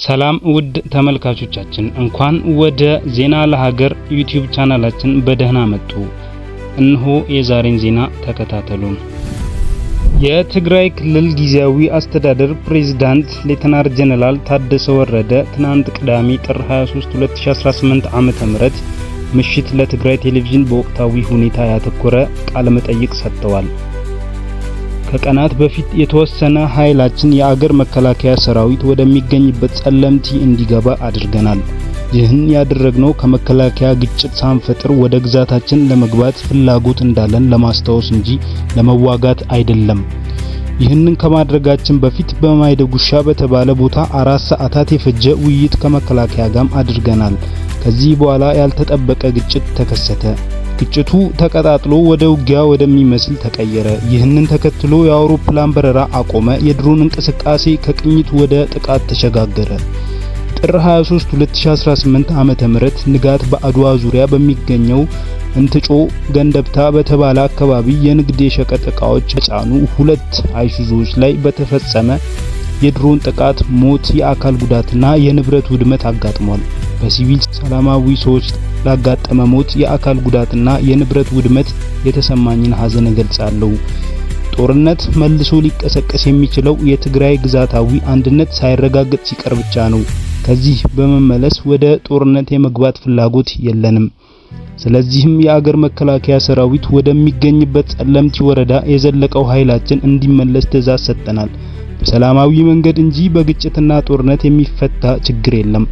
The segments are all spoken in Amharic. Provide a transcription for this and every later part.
ሰላም ውድ ተመልካቾቻችን እንኳን ወደ ዜና ለሀገር ዩቲዩብ ቻናላችን በደህና መጡ። እነሆ የዛሬን ዜና ተከታተሉን። የትግራይ ክልል ጊዜያዊ አስተዳደር ፕሬዝዳንት ሌተናል ጀነራል ታደሰ ወረደ ትናንት ቅዳሜ ጥር 23 2018 ዓ.ም ምሽት ለትግራይ ቴሌቪዥን በወቅታዊ ሁኔታ ያተኮረ ቃለ መጠይቅ ሰጥተዋል። ከቀናት በፊት የተወሰነ ኃይላችን የአገር መከላከያ ሰራዊት ወደሚገኝበት ጸለምቲ እንዲገባ አድርገናል። ይህን ያደረግነው ከመከላከያ ግጭት ሳንፈጥር ወደ ግዛታችን ለመግባት ፍላጎት እንዳለን ለማስታወስ እንጂ ለመዋጋት አይደለም። ይህንን ከማድረጋችን በፊት በማይደጉሻ በተባለ ቦታ 4 ሰዓታት የፈጀ ውይይት ከመከላከያ ጋር አድርገናል። ከዚህ በኋላ ያልተጠበቀ ግጭት ተከሰተ። ግጭቱ ተቀጣጥሎ ወደ ውጊያ ወደሚመስል ተቀየረ። ይህንን ተከትሎ የአውሮፕላን በረራ አቆመ። የድሮን እንቅስቃሴ ከቅኝት ወደ ጥቃት ተሸጋገረ። ጥር 23 2018 ዓ.ም ንጋት በአድዋ ዙሪያ በሚገኘው እንትጮ ገንደብታ በተባለ አካባቢ የንግድ የሸቀጥ ዕቃዎች ጫኑ 2 አይሱዞች ላይ በተፈጸመ የድሮን ጥቃት ሞት፣ የአካል ጉዳትና የንብረት ውድመት አጋጥሟል። በሲቪል ሰላማዊ ሰዎች ላጋጠመ ሞት፣ የአካል ጉዳትና የንብረት ውድመት የተሰማኝን ሐዘን እገልጻለሁ። ጦርነት መልሶ ሊቀሰቀስ የሚችለው የትግራይ ግዛታዊ አንድነት ሳይረጋገጥ ሲቀር ብቻ ነው። ከዚህ በመመለስ ወደ ጦርነት የመግባት ፍላጎት የለንም። ስለዚህም የአገር መከላከያ ሰራዊት ወደሚገኝበት ጸለምቲ ወረዳ የዘለቀው ኃይላችን እንዲመለስ ትዕዛዝ ሰጥተናል። በሰላማዊ መንገድ እንጂ በግጭትና ጦርነት የሚፈታ ችግር የለም።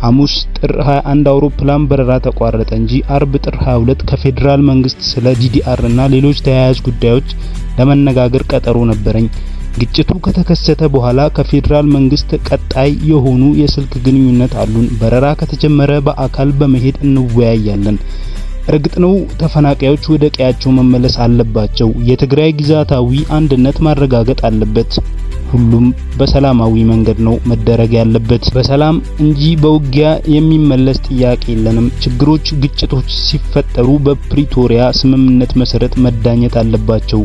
ሐሙስ ጥር 21 አውሮፕላን በረራ ተቋረጠ እንጂ አርብ ጥር 22 ከፌደራል መንግስት ስለ ዲዲአር እና ሌሎች ተያያዥ ጉዳዮች ለመነጋገር ቀጠሮ ነበረኝ። ግጭቱ ከተከሰተ በኋላ ከፌደራል መንግስት ቀጣይ የሆኑ የስልክ ግንኙነት አሉን። በረራ ከተጀመረ በአካል በመሄድ እንወያያለን። እርግጥ ነው ተፈናቃዮች ወደ ቀያቸው መመለስ አለባቸው። የትግራይ ግዛታዊ አንድነት ማረጋገጥ አለበት። ሁሉም በሰላማዊ መንገድ ነው መደረግ ያለበት፣ በሰላም እንጂ በውጊያ የሚመለስ ጥያቄ የለንም። ችግሮች፣ ግጭቶች ሲፈጠሩ በፕሪቶሪያ ስምምነት መሰረት መዳኘት አለባቸው።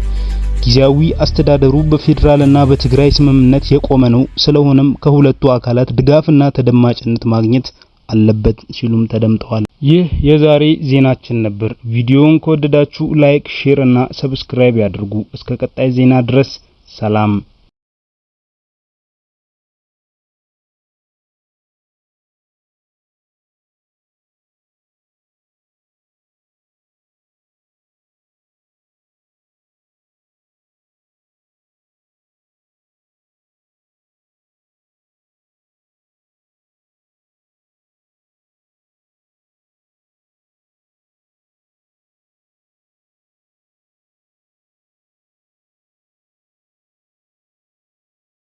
ጊዜያዊ አስተዳደሩ በፌደራልና በትግራይ ስምምነት የቆመ ነው። ስለሆነም ከሁለቱ አካላት ድጋፍና ተደማጭነት ማግኘት አለበት ሲሉም ተደምጠዋል። ይህ የዛሬ ዜናችን ነበር። ቪዲዮውን ከወደዳችሁ ላይክ፣ ሼር እና ሰብስክራይብ ያድርጉ። እስከ ቀጣይ ዜና ድረስ ሰላም።